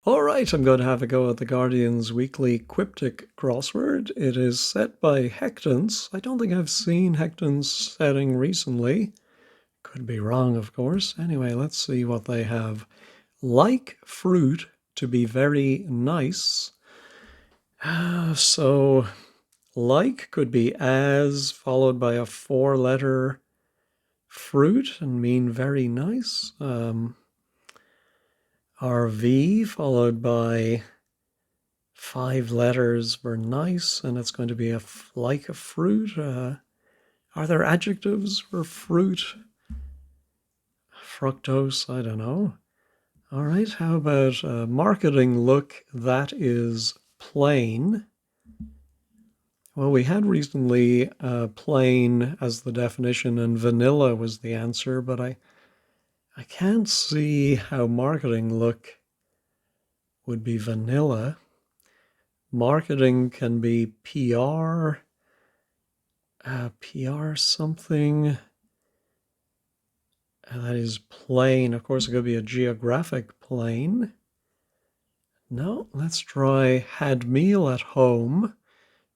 All right, I'm going to have a go at the Guardian's weekly Quiptic crossword. It is set by Hectons. I don't think I've seen Hecton's setting recently. Could be wrong, of course. Anyway, let's see what they have. Like fruit to be very nice. So, like could be as followed by a four-letter fruit and mean very nice. RV followed by five letters for nice, and it's going to be like a fruit. Are there adjectives for fruit? Fructose, I don't know. All right, how about marketing look that is plain? Well, we had recently plain as the definition and vanilla was the answer, but I can't see how marketing look would be vanilla. Marketing can be PR, PR something that is plain. Of course, it could be a geographic plane. No, let's try had meal at home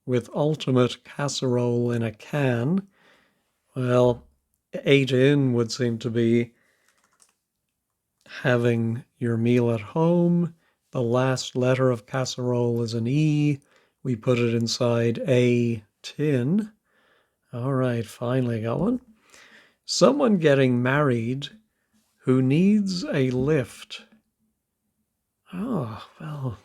with ultimate casserole in a can. Well, ate in would seem to be having your meal at home. The last letter of casserole is an E. We put it inside a tin. All right, finally got one. Someone getting married who needs a lift. Oh, well,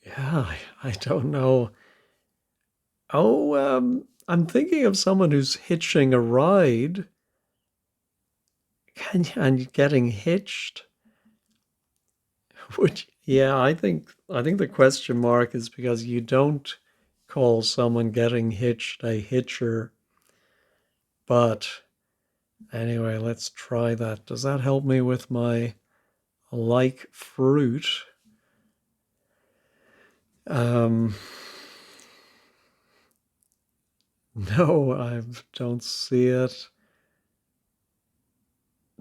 yeah, I don't know. Oh, I'm thinking of someone who's hitching a ride and getting hitched. Which, yeah, I think the question mark is because you don't call someone getting hitched a hitcher. But anyway, let's try that. Does that help me with my like fruit? No, I don't see it.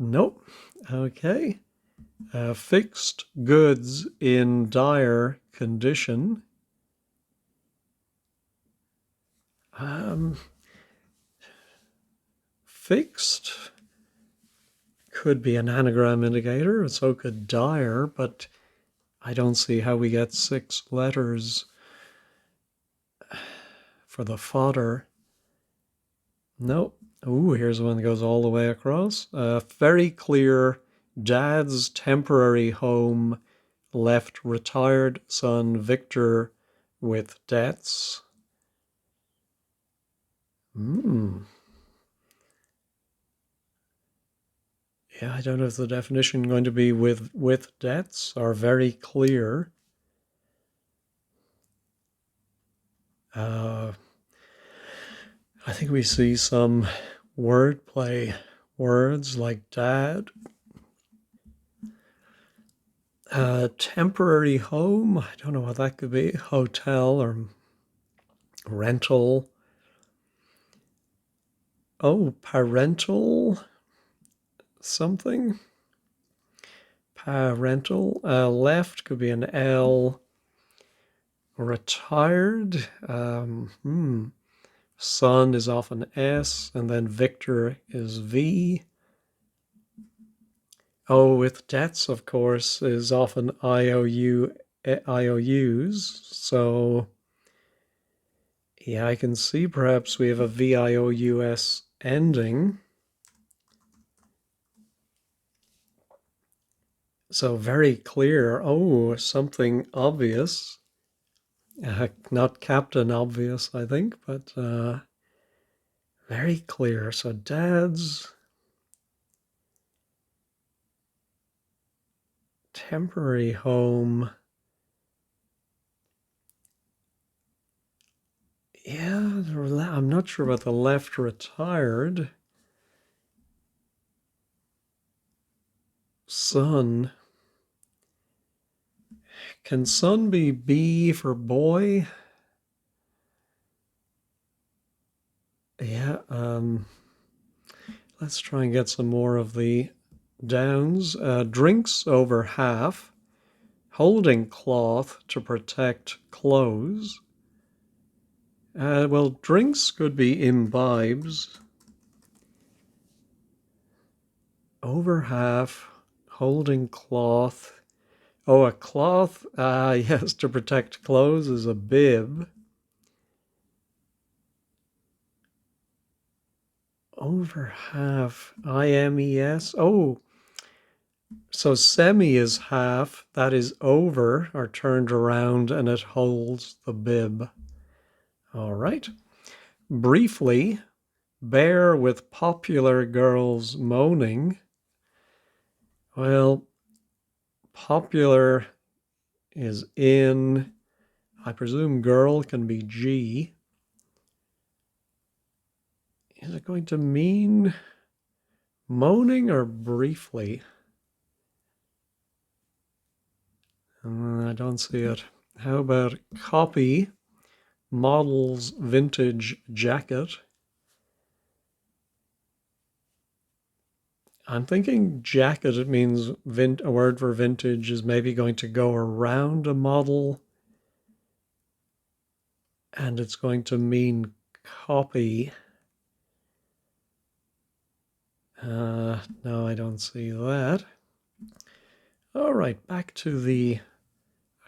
Nope. Okay. Fixed goods in dire condition. Fixed could be an anagram indicator, so could dire, but I don't see how we get six letters for the fodder. Nope. Ooh, here's one that goes all the way across. Very clear. Dad's temporary home left retired son Victor with debts. Yeah, I don't know if the definition going to be with debts are very clear. I think we see some wordplay words like dad. Temporary home, I don't know what that could be. Hotel or rental. Oh, parental something. Parental. Left could be an L. Retired. Son is often S, and then Victor is V. Oh, with debts, of course, is often IOUs. So, yeah, I can see perhaps we have a VIOUS ending. So very clear. Oh, something obvious. Not Captain Obvious, I think, but very clear. So dad's temporary home. Yeah, I'm not sure about the left retired. Son. Can son be B for boy? Yeah, let's try and get some more of the Downs, drinks over half, holding cloth to protect clothes. Well, drinks could be imbibes. Over half, holding cloth. Oh, a cloth, yes, to protect clothes is a bib. Over half, IMES. Oh, so semi is half, that is over or turned around, and it holds the bib. All right. Briefly, bear with popular girls moaning. Well, popular is in. I presume girl can be G. Is it going to mean moaning or briefly? I don't see it. How about copy model's vintage jacket? I'm thinking jacket, it means a word for vintage is maybe going to go around a model, and it's going to mean copy. No, I don't see that. All right, back to the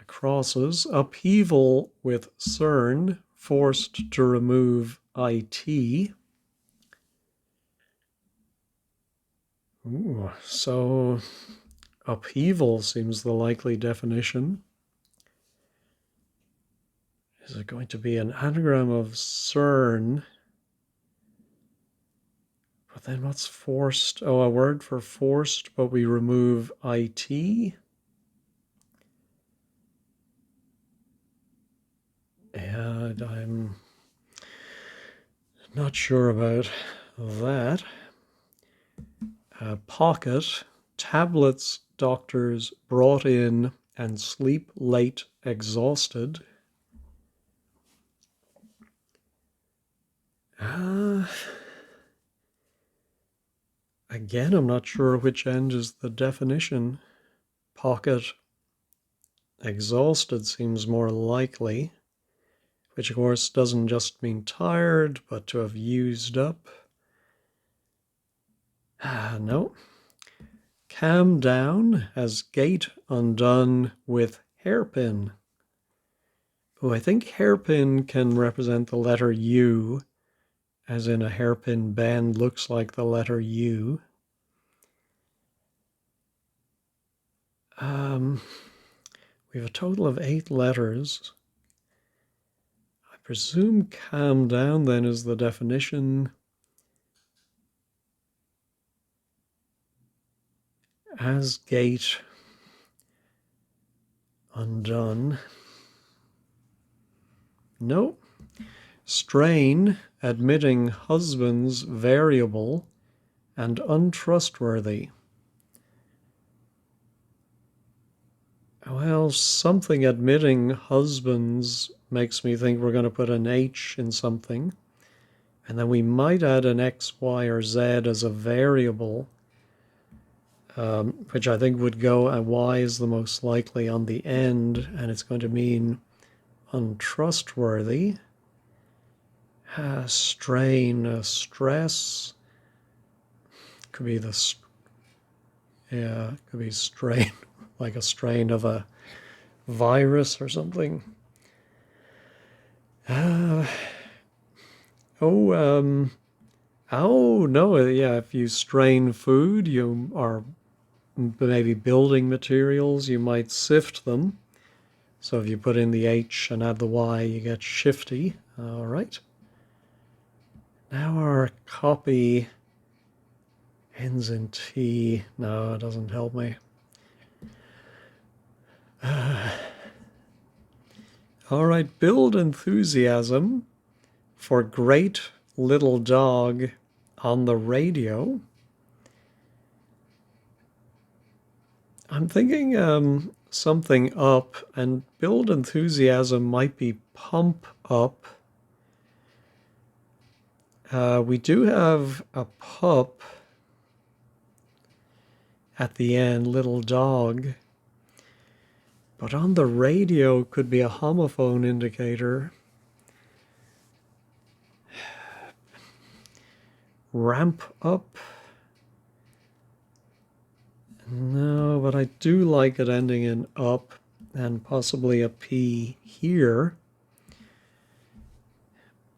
crosses. Upheaval with CERN, forced to remove IT. Ooh, so upheaval seems the likely definition. Is it going to be an anagram of CERN? But then what's forced? Oh, a word for forced, but we remove IT. And I'm not sure about that. Pocket, tablets doctors brought in and sleep late exhausted. Again, I'm not sure which end is the definition. Pocket exhausted seems more likely, which of course doesn't just mean tired, but to have used up. No. Calm down as gate undone with hairpin. Oh, I think hairpin can represent the letter U, as in a hairpin bend looks like the letter U. We have a total of 8 letters. I presume calm down then is the definition. As gate undone. No. Strain, admitting husbands variable and untrustworthy. Well, something admitting husbands makes me think we're going to put an H in something. And then we might add an X, Y, or Z as a variable, which I think would go, Y is the most likely on the end, and it's going to mean untrustworthy. Strain, stress. Could be could be strain, like a strain of a virus or something. Oh no, yeah, if you strain food, you are maybe building materials, you might sift them. So if you put in the H and add the Y, you get shifty. All right. Now our copy ends in T. No, it doesn't help me. All right, build enthusiasm for great little dog on the radio. I'm thinking something up, and build enthusiasm might be pump up. We do have a pup. at the end, little dog. But on the radio could be a homophone indicator. Ramp up. No, but I do like it ending in up and possibly a P here.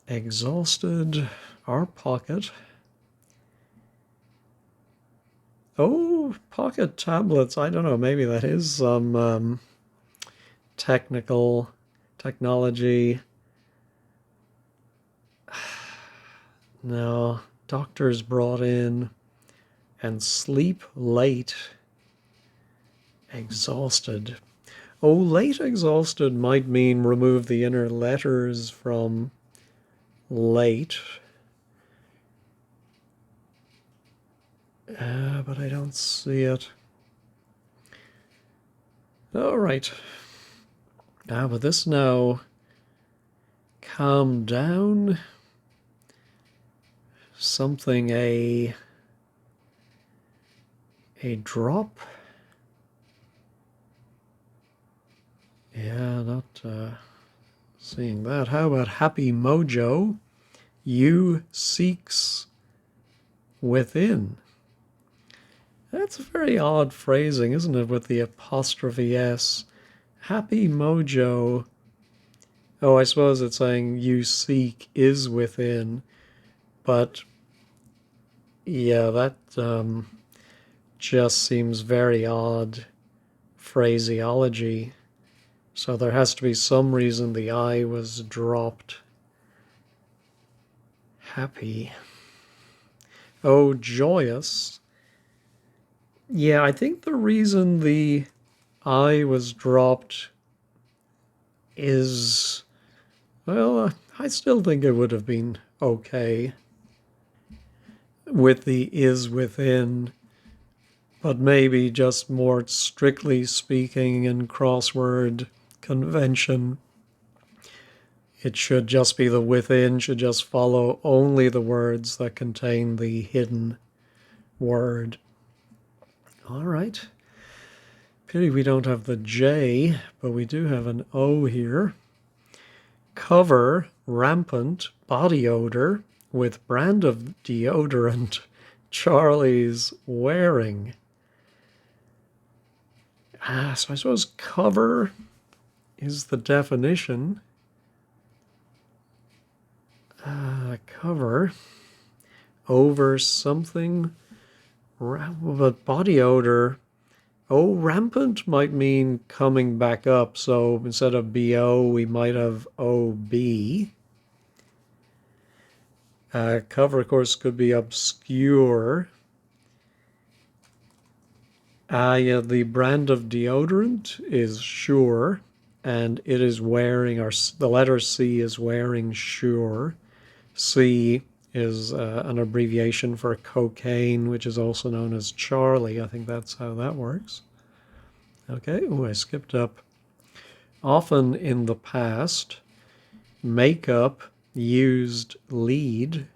Exhausted. Our pocket. Oh, pocket tablets. I don't know. Maybe that is some technology. No, doctors brought in. And sleep late. Exhausted. Oh, late exhausted might mean remove the inner letters from late. But I don't see it. All right. But this now, calm down. Something, a drop. Yeah, not seeing that. How about happy mojo? You seeks within. That's a very odd phrasing, isn't it, with the apostrophe S? Happy mojo. Oh, I suppose it's saying you seek is within. But, yeah, that just seems very odd phraseology. So there has to be some reason the I was dropped. Happy. Oh, joyous. Yeah, I think the reason the I was dropped is, well, I still think it would have been okay with the is within, but maybe just more strictly speaking in crossword convention, it should just be the within, should just follow only the words that contain the hidden word. All right. Pity we don't have the J, but we do have an O here. Cover, rampant, body odor with brand of deodorant Charlie's wearing. So I suppose cover is the definition. Cover over something, but body odor. Oh, rampant might mean coming back up. So instead of BO, we might have OB. Cover, of course, could be obscure. Yeah, the brand of deodorant is Sure, and it is wearing, or the letter C is wearing Sure. C is an abbreviation for cocaine, which is also known as Charlie. I think that's how that works. Okay, I skipped up. Often in the past, makeup used lead.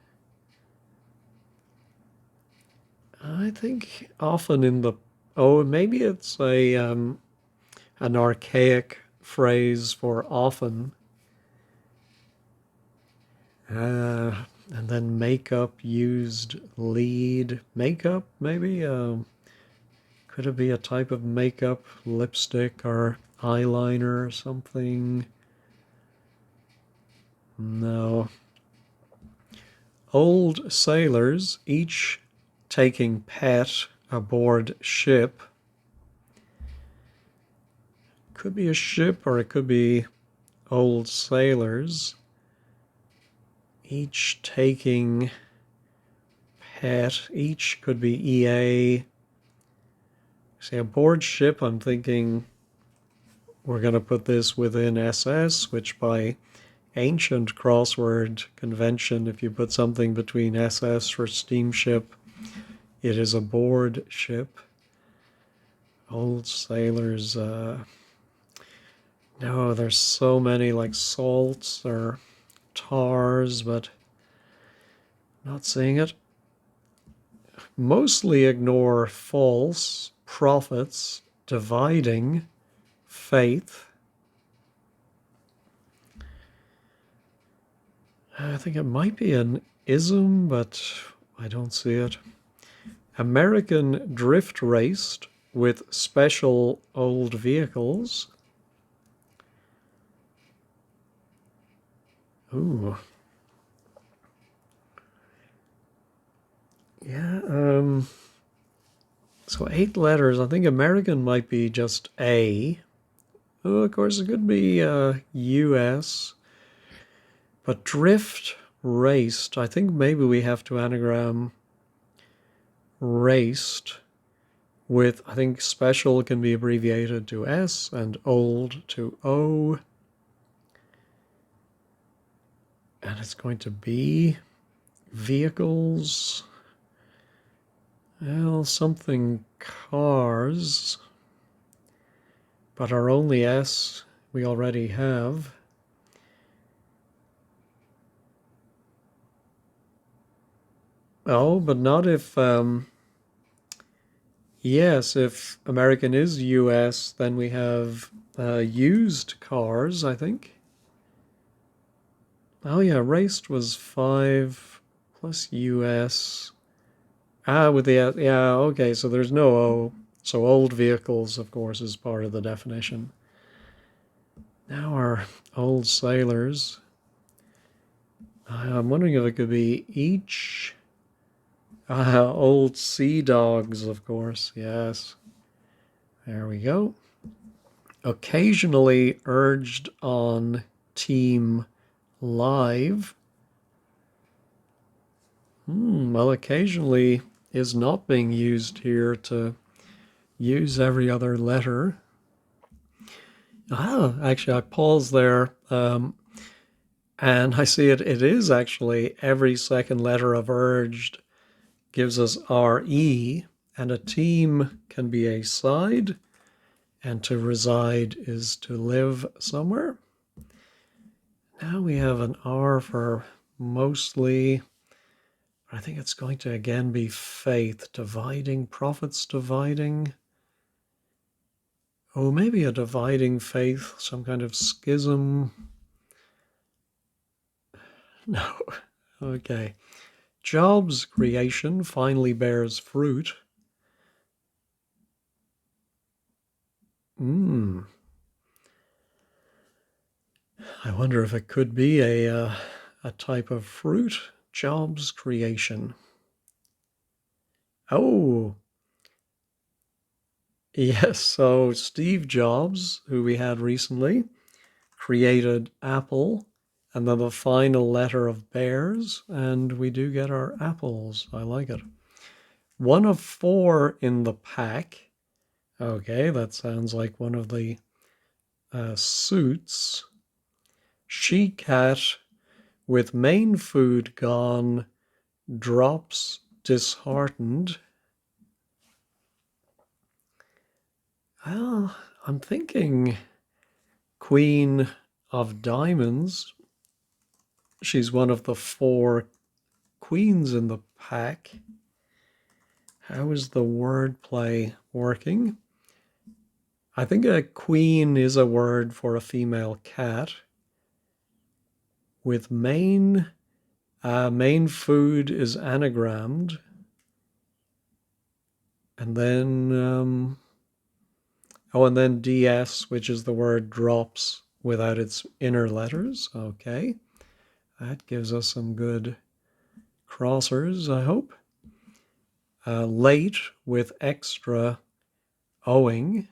I think often in the, maybe it's an archaic phrase for often. And then makeup used lead. Makeup, maybe? Could it be a type of makeup, lipstick or eyeliner or something? No. Old sailors, each taking pet aboard ship. Could be a ship or it could be old sailors. Each taking pet. Each could be EA. See, aboard ship, I'm thinking we're going to put this within SS, which by ancient crossword convention, if you put something between SS for steamship, it is aboard ship. Old sailors, no, there's so many like salts or tars, but not seeing it. mostly ignore false, prophets, dividing, faith. I think it might be an ism, but I don't see it. American drift raced with special old vehicles. Ooh. Yeah, so 8 letters. I think American might be just A. Oh, of course, it could be US. But drift raced, I think maybe we have to anagram raced with, I think special can be abbreviated to S and old to O. And it's going to be vehicles. Well, something cars. But our only S we already have. Oh, but not if, yes, if American is US, then we have used cars, I think. Oh yeah, raced was 5 plus US. With the, yeah, okay, so there's no O. So old vehicles, of course, is part of the definition. Now our old sailors. I'm wondering if it could be each. Old sea dogs, of course, yes. There we go. Occasionally urged on team live. Well, occasionally is not being used here to use every other letter. Actually, I paused there, and I see it is actually every second letter of urged gives us RE, and a team can be a side, and to reside is to live somewhere. Now we have an R for mostly. I think it's going to again be faith, dividing, prophets dividing. Oh, maybe a dividing faith, some kind of schism. No, okay. Jobs creation finally bears fruit. I wonder if it could be a type of fruit. Jobs creation. Oh, yes. So Steve Jobs, who we had recently, created Apple, and then the final letter of bears, and we do get our apples. I like it. 1 of 4 in the pack. Okay, that sounds like one of the suits. She-cat with main food gone, drops disheartened. Well, I'm thinking Queen of Diamonds. She's one of the 4 queens in the pack. How is the wordplay working? I think a queen is a word for a female cat. With main food is anagrammed. And then, and then DS, which is the word drops without its inner letters. Okay, that gives us some good crossers, I hope. Late with extra owing.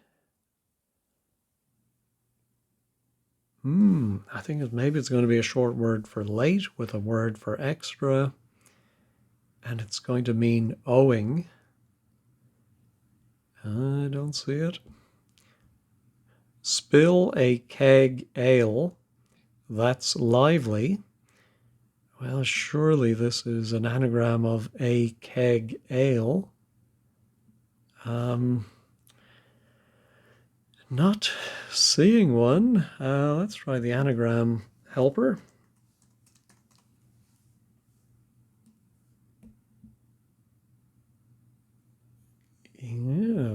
I think maybe it's going to be a short word for late with a word for extra, and it's going to mean owing. I don't see it. Spill a keg ale. That's lively. Well, surely this is an anagram of a keg ale. Not seeing one. Let's try the anagram helper.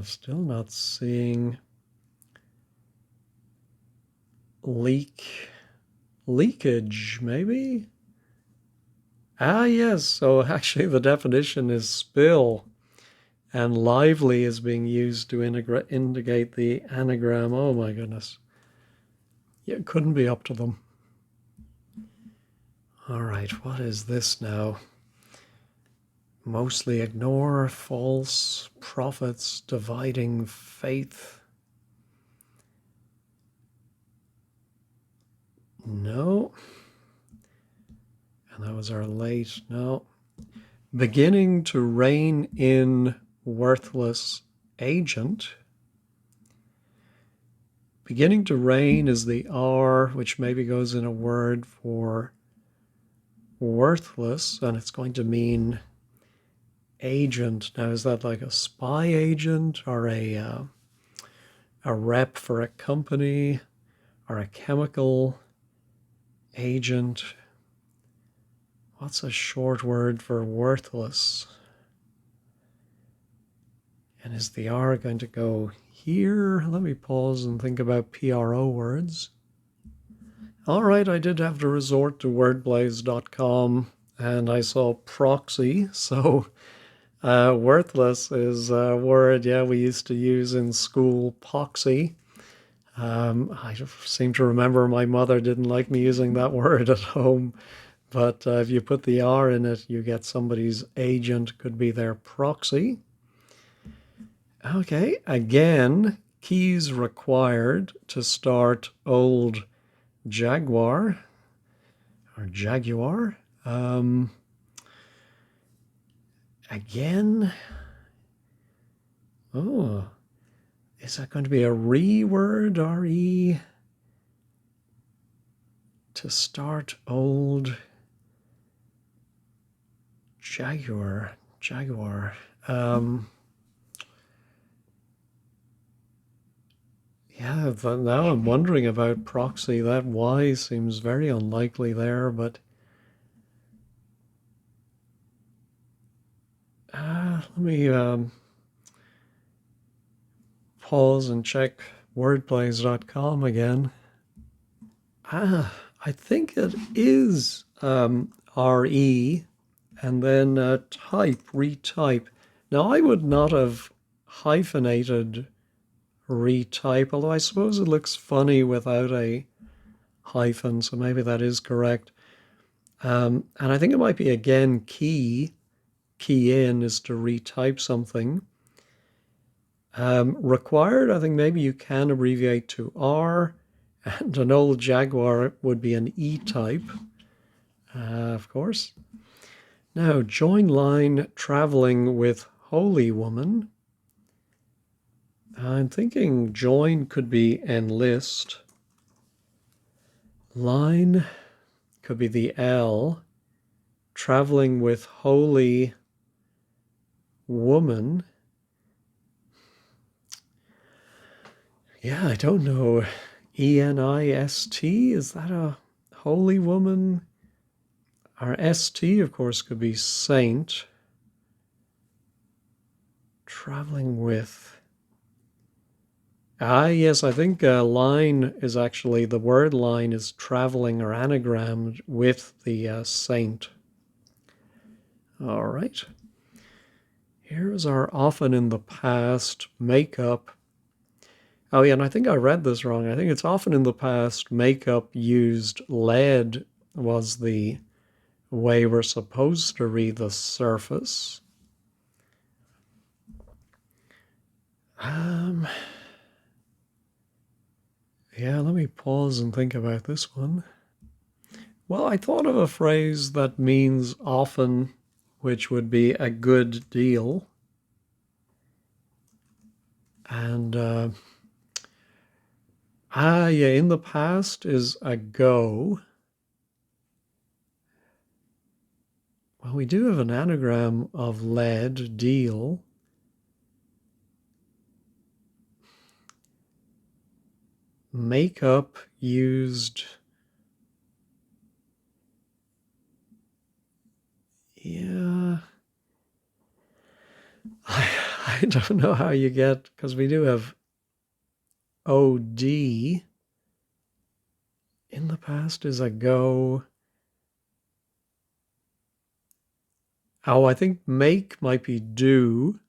Still not seeing leakage, maybe? Ah, yes. So actually the definition is spill, and lively is being used to indicate the anagram. Oh my goodness. Yeah, it couldn't be up to them. All right, what is this now? Mostly ignore, false prophets, dividing faith. No. And that was our late. No. Beginning to rein in worthless agent. Beginning to reign is the R, which maybe goes in a word for worthless, and it's going to mean agent. Now, is that like a spy agent or a rep for a company or a chemical agent? What's a short word for worthless? And is the R going to go here? Let me pause and think about PRO words. All right, I did have to resort to wordplays.com and I saw proxy. So worthless is a word, yeah, we used to use in school, poxy. I seem to remember my mother didn't like me using that word at home. But if you put the R in it, you get somebody's agent, could be their proxy. Okay, again, keys required to start old Jaguar or Jaguar. Again, oh, is that going to be a re-word, R-E, to start old Jaguar? Yeah, but now I'm wondering about proxy. That Y seems very unlikely there, but let me pause and check wordplays.com again. I think it is RE and then retype. Now, I would not have hyphenated retype, although I suppose it looks funny without a hyphen, so maybe that is correct. And I think it might be, again, key in is to retype something. Required, I think maybe you can abbreviate to R, and an old Jaguar would be an E-type, of course. Now, join line traveling with holy woman. I'm thinking join could be enlist. Line could be the L. Traveling with holy woman. Yeah, I don't know. ENIST, is that a holy woman? Our ST, of course, could be saint. Traveling with. Yes, I think line is actually, the word line is traveling or anagrammed with the saint. All right. Here's our often in the past makeup. Oh, yeah, and I think I read this wrong. I think it's often in the past makeup used lead was the way we're supposed to read the surface. Yeah, let me pause and think about this one. Well, I thought of a phrase that means often, which would be a good deal. And yeah, in the past is ago. Well, we do have an anagram of lead, deal. Makeup used. Yeah. I don't know how you get, because we do have OD. In the past is a go. Oh, I think make might be do,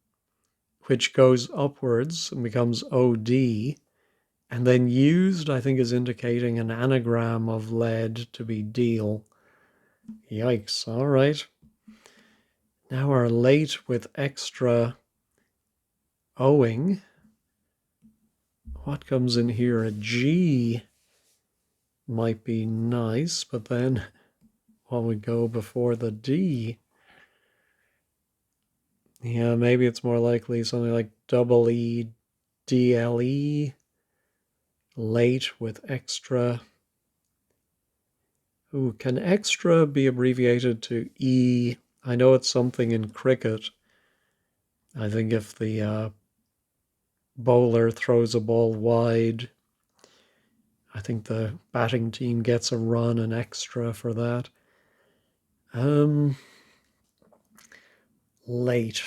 which goes upwards and becomes OD. And then used, I think, is indicating an anagram of lead to be deal. Yikes. All right. Now our late with extra owing. What comes in here? A G might be nice, but then what would go before the D? Yeah, maybe it's more likely something like double E, DLE, late with extra. Ooh, can extra be abbreviated to E? I know it's something in cricket. I think if the bowler throws a ball wide, I think the batting team gets a run, an extra for that. Late.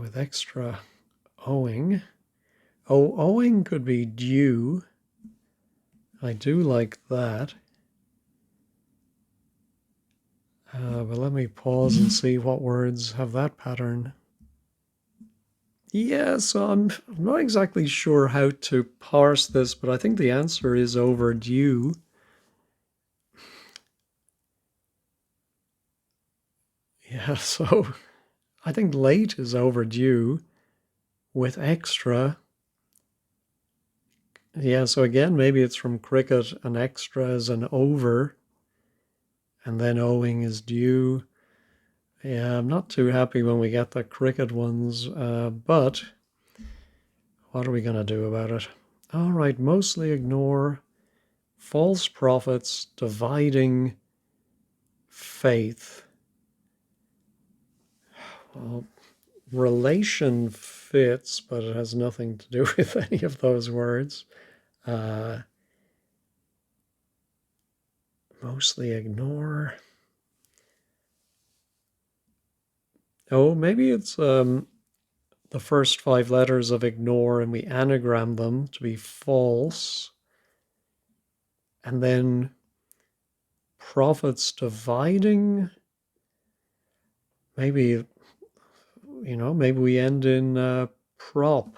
With extra owing. Oh, owing could be due. I do like that. But let me pause and see what words have that pattern. Yeah, so I'm not exactly sure how to parse this, but I think the answer is overdue. Yeah, so I think late is overdue with extra. Yeah, so again, maybe it's from cricket, an extra is an over, and then owing is due. Yeah, I'm not too happy when we get the cricket ones, but what are we going to do about it? All right, mostly ignore false prophets, dividing faith. Well, relation fits, but it has nothing to do with any of those words. Mostly ignore. Oh, maybe it's the first 5 letters of ignore and we anagram them to be false. And then prophets dividing. Maybe, maybe we end in prop.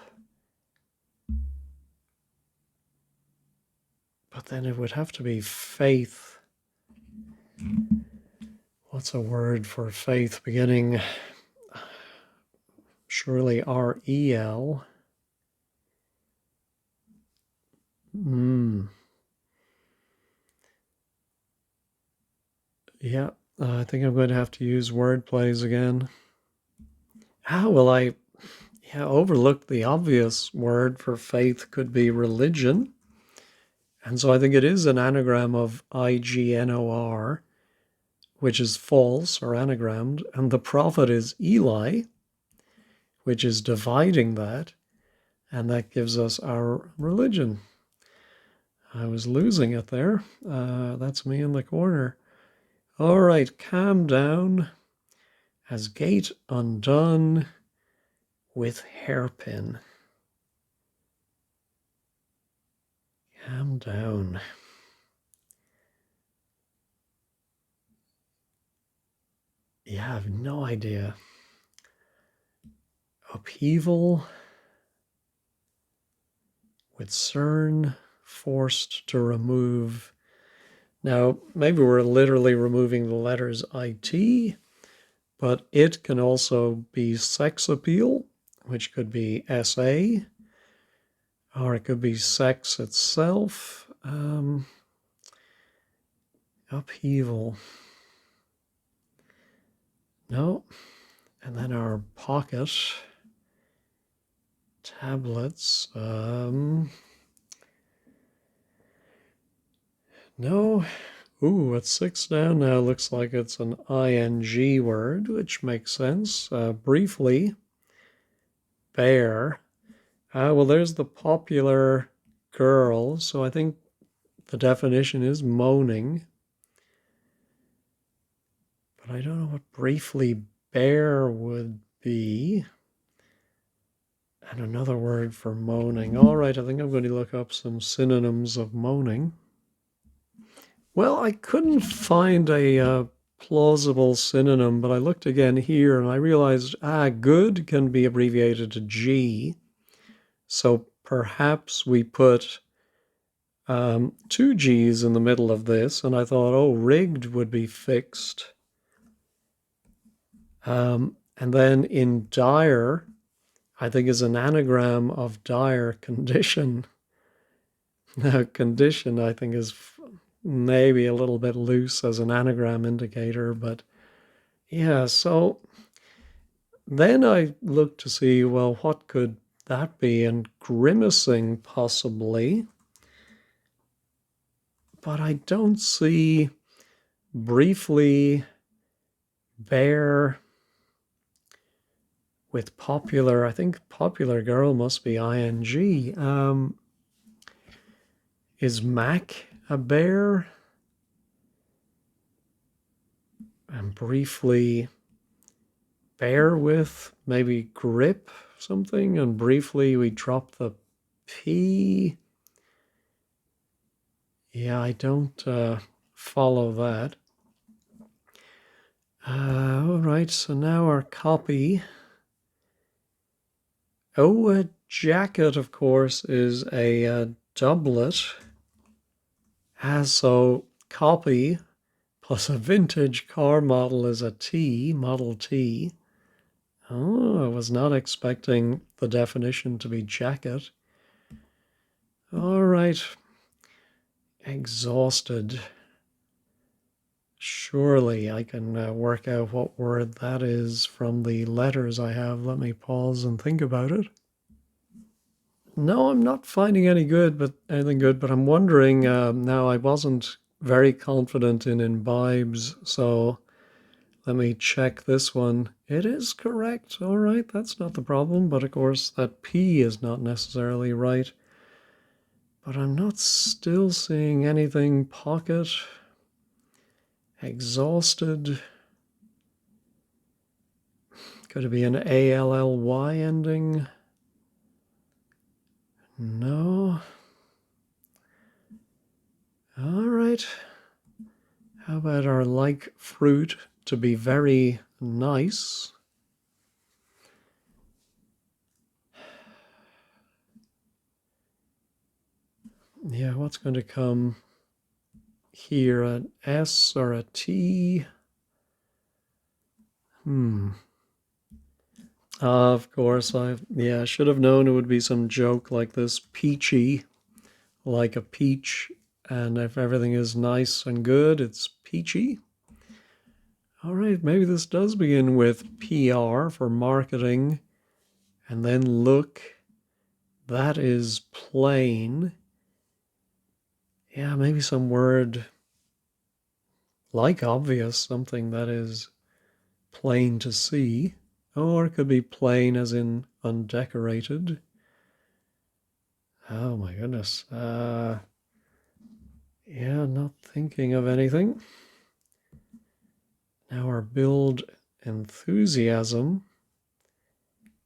But then it would have to be faith. What's a word for faith beginning? Surely R-E-L. Yeah, I think I'm going to have to use word plays again. Well, I overlooked the obvious word for faith could be religion. And so I think it is an anagram of IGNOR, which is false or anagrammed. And the prophet is Eli, which is dividing that. And that gives us our religion. I was losing it there. That's me in the corner. All right, calm down. As gate undone with hairpin. Calm down. Yeah, I have no idea. Upheaval with CERN forced to remove. Now, maybe we're literally removing the letters IT, but it can also be sex appeal, which could be SA, or it could be sex itself. Upheaval. No. And then our pocket tablets. No. Ooh, it's 6 down now. Looks like it's an ING word, which makes sense. Briefly, bear. Well, there's the popular girl. So I think the definition is moaning. But I don't know what briefly bear would be, and another word for moaning. All right, I think I'm going to look up some synonyms of moaning. Well, I couldn't find a plausible synonym, but I looked again here and I realized, good can be abbreviated to G. So perhaps we put two G's in the middle of this, and I thought, oh, rigged would be fixed. And then in dire, I think is an anagram of dire condition. Now, condition, I think, is maybe a little bit loose as an anagram indicator, but yeah, so then I looked to see, well, what could that be? And grimacing, possibly. But I don't see briefly, bear with popular. I think popular girl must be ing. Is Mac a bear? And briefly, bear with, maybe grip something, and briefly we drop the P. Yeah, I don't follow that. All right, so now our copy. Oh, a jacket, of course, is a doublet. So copy plus a vintage car model is a T, Model T. Oh, I was not expecting the definition to be jacket. All right. Exhausted. Surely I can work out what word that is from the letters I have. Let me pause and think about it. No, I'm not finding anything good, but I'm wondering, now I wasn't very confident in imbibes, so let me check this one. It is correct. All right, that's not the problem, but of course that P is not necessarily right. But I'm not still seeing anything. Pocket, exhausted. Could it be an ALLY ending? No. All right. How about our like fruit to be very nice? Yeah, what's going to come here? An S or a T? Of course, I should have known it would be some joke like this. Peachy, like a peach. And if everything is nice and good, it's peachy. All right, maybe this does begin with PR for marketing. And then look, that is plain. Yeah, maybe some word like obvious, something that is plain to see. Or it could be plain as in undecorated. Oh my goodness. Yeah, not thinking of anything. Now our build enthusiasm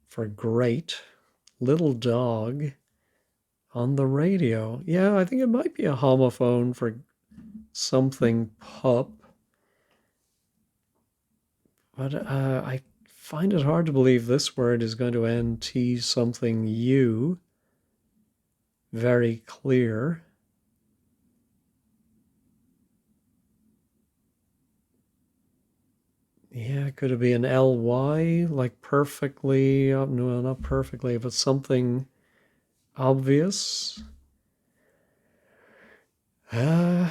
for great. Little dog on the radio. Yeah, I think it might be a homophone for something pup. But I find it hard to believe this word is going to end T something U. Very clear. Yeah, could it be an LY, like perfectly, no, not perfectly, but something obvious? Yeah,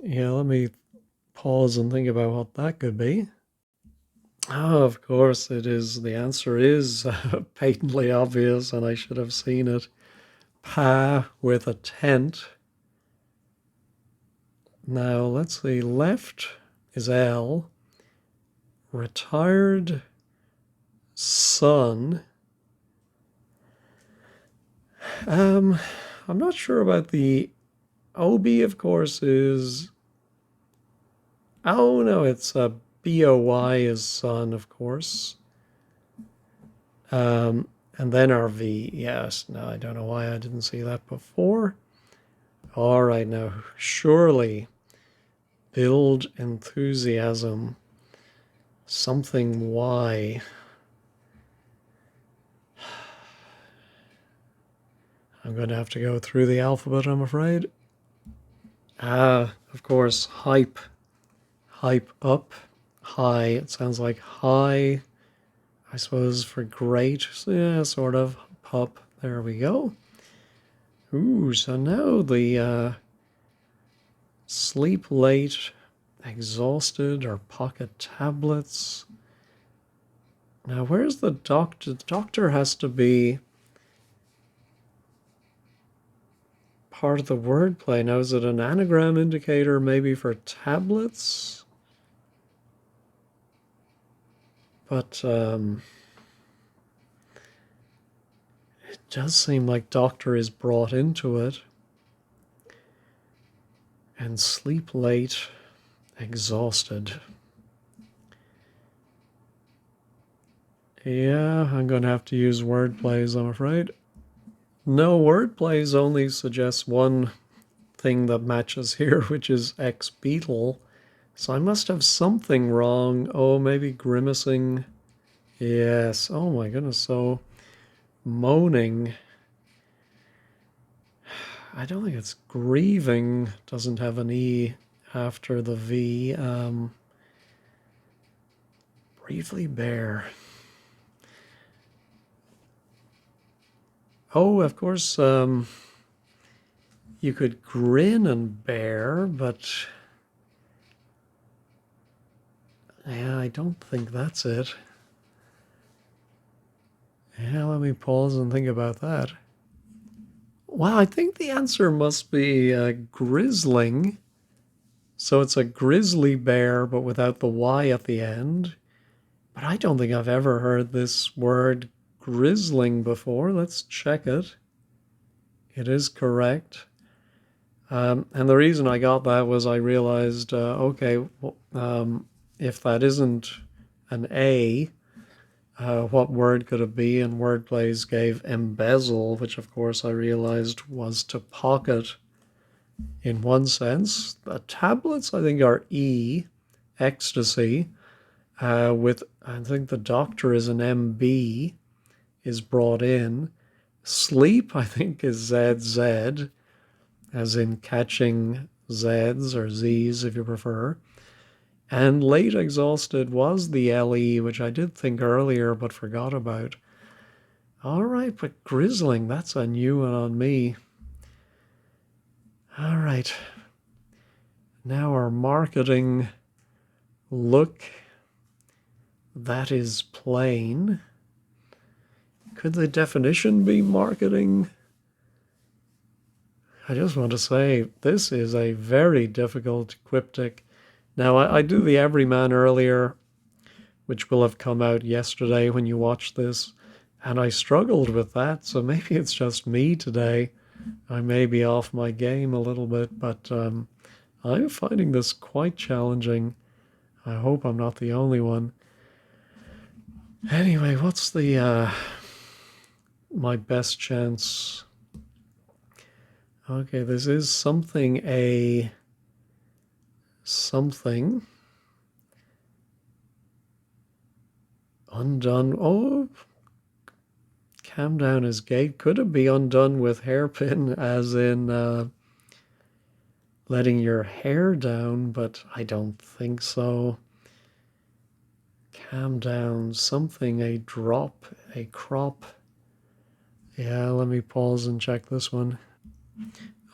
let me pause and think about what that could be. Oh, of course it is. The answer is patently obvious, and I should have seen it. Pa with a tent. Now, let's see. Left is L. Retired son. I'm not sure about the OB, of course, is... Oh, no, it's a BOY is son, of course. And then our V. Yes, no, I don't know why I didn't see that before. All right, now surely build enthusiasm. Something Y. I'm going to have to go through the alphabet, I'm afraid. Ah, of course, hype. Hype up. High. It sounds like high, I suppose, for great. So, yeah, sort of. Pup. There we go. Ooh, so now the sleep late, exhausted, or pocket tablets. Now, where's the doctor? The doctor has to be part of the wordplay. Now, is it an anagram indicator maybe for tablets? But it does seem like doctor is brought into it. And sleep late, exhausted. Yeah, I'm going to have to use word plays, I'm afraid. No, word plays only suggests one thing that matches here, which is ex-beetle. So I must have something wrong. Oh, maybe grimacing. Yes. Oh my goodness. So moaning. I don't think it's grieving. Doesn't have an E after the V. Briefly bare. Oh, of course, you could grin and bear, but yeah, I don't think that's it. Yeah, let me pause and think about that. Well, I think the answer must be grizzling. So it's a grizzly bear, but without the Y at the end. But I don't think I've ever heard this word grizzling before. Let's check it. It is correct. And the reason I got that was I realized, okay, if that isn't an A, what word could it be? And Wordplays gave embezzle, which of course I realized was to pocket in one sense. The tablets, I think, are E, ecstasy, with, I think the doctor is an MB, is brought in. Sleep, I think, is ZZ, as in catching Zs or Zs if you prefer. And late exhausted was the LE, which I did think earlier but forgot about. All right, but grizzling, that's a new one on me. All right. Now our marketing look, that is plain. Could the definition be marketing? I just want to say this is a very difficult quiptic. Now, I do the Everyman earlier, which will have come out yesterday when you watch this, and I struggled with that, so maybe it's just me today. I may be off my game a little bit, but I'm finding this quite challenging. I hope I'm not the only one. Anyway, what's the my best chance? Okay, this is something something undone. Oh, calm down his gait. Could it be undone with hairpin, as in letting your hair down? But I don't think so. Calm down. Something, a drop, a crop. Yeah, let me pause and check this one.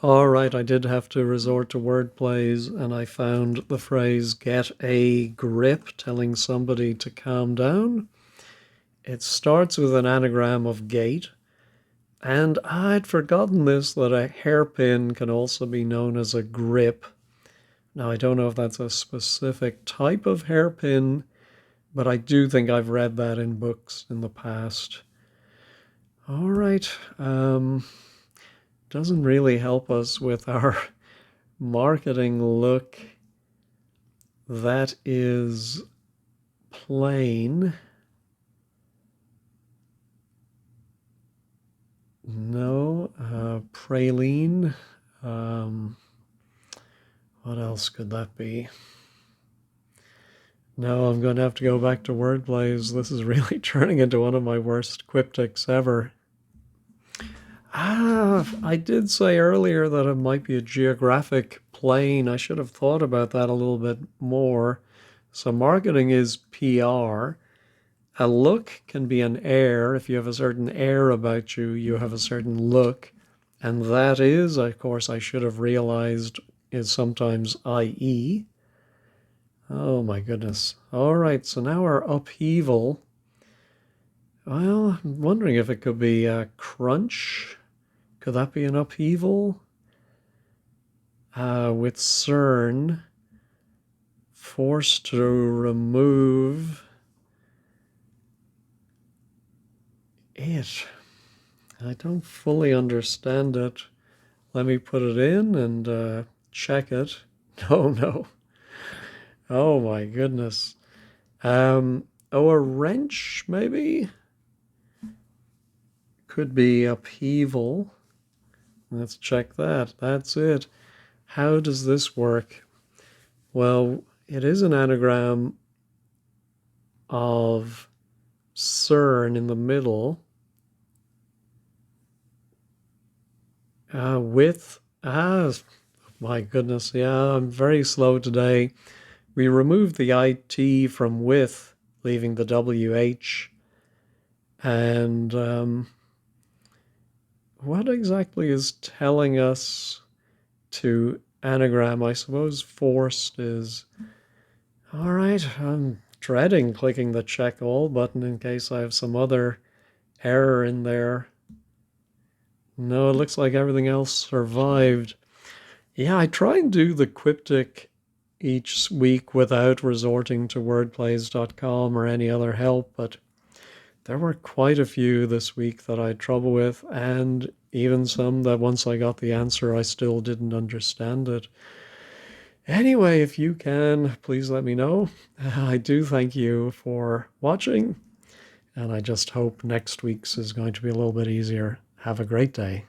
All right, I did have to resort to word plays, and I found the phrase get a grip, telling somebody to calm down. It starts with an anagram of gait, and I'd forgotten this, that a hairpin can also be known as a grip. Now, I don't know if that's a specific type of hairpin, but I do think I've read that in books in the past. All right. Doesn't really help us with our marketing look. That is Plain. No. Praline. What else could that be? No, I'm going to have to go back to word plays. This is really turning into one of my worst quiptics ever. I did say earlier that it might be a geographic plane. I should have thought about that a little bit more. So marketing is PR. A look can be an air. If you have a certain air about you, you have a certain look. And that is, of course, I should have realized, is sometimes IE. Oh my goodness. All right, so now our upheaval. Well, I'm wondering if it could be a crunch. Could that be an upheaval? With CERN, forced to remove it. I don't fully understand it. Let me put it in and check it. No, no. Oh my goodness. Oh, a wrench maybe? Could be upheaval. Let's check that. That's it. How does this work? Well, it is an anagram of CERN in the middle. My goodness, yeah, I'm very slow today. We removed the IT from with, leaving the WH. And what exactly is telling us to anagram? I suppose forced is... All right, I'm dreading clicking the check all button in case I have some other error in there. No, it looks like everything else survived. Yeah, I try and do the Quiptic each week without resorting to wordplays.com or any other help, but there were quite a few this week that I had trouble with, and even some that once I got the answer, I still didn't understand it. Anyway, if you can, please let me know. I do thank you for watching, and I just hope next week's is going to be a little bit easier. Have a great day.